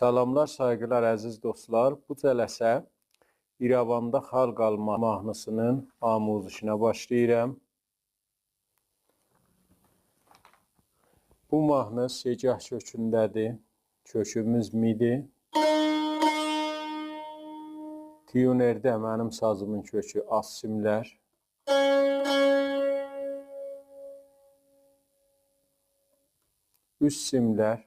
Salamlar, saygılar əziz dostlar. Bu cələsə İrəvanda xalq alma mahnısının amuzişinə başlayıram. Bu mahnı segah kökündədir. Kökümüz midir. Tiyunerdə mənim sazımın kökü az simlər. Üst simlər.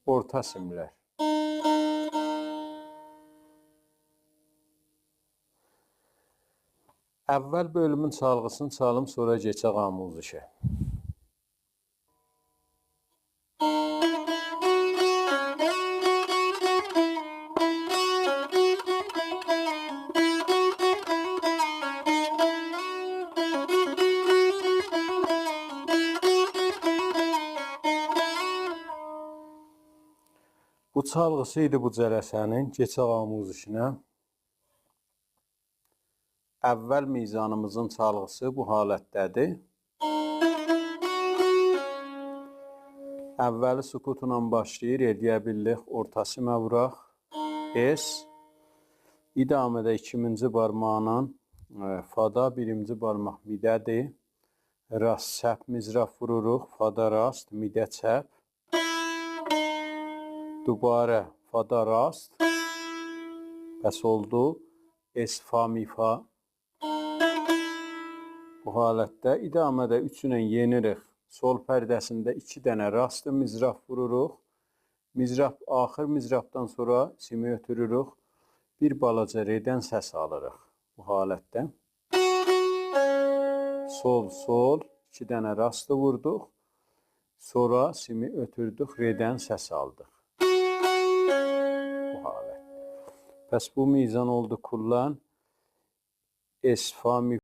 Orta simlər. Əvvəl bölümün çalğısını çalım, sonra keçək amuzişə. Bu çalğısı idi bu cələsənin. Keçək amuzişinə. Əvvəl mizanımızın çalğısı bu halətdədir. Əvvəli sukutla başlayır, ediyə bildik, orta simə vuraq. Es. İdamədə ikinci barmağının fada, birinci barmaq midədir. Rast, çəp mizraf vururuq, fada rast, midə çəp. Dubarə, fada rast. Bəs oldu. Es, fa, mi, fa. Bu halətdə idamədə 3 ilə yenirik. Sol pərdəsində 2 dənə rastı mizraf vururuq. Mizraf, axır mizrafdan sonra simi ötürürük. Bir balaca redən səs alırıq bu halətdə. Sol, sol, 2 dənə rastı vurduq. Sonra simi ötürdük, redən səs aldıq. Bu halət. Bəs bu mizan oldu kullan. Es, fa, mi,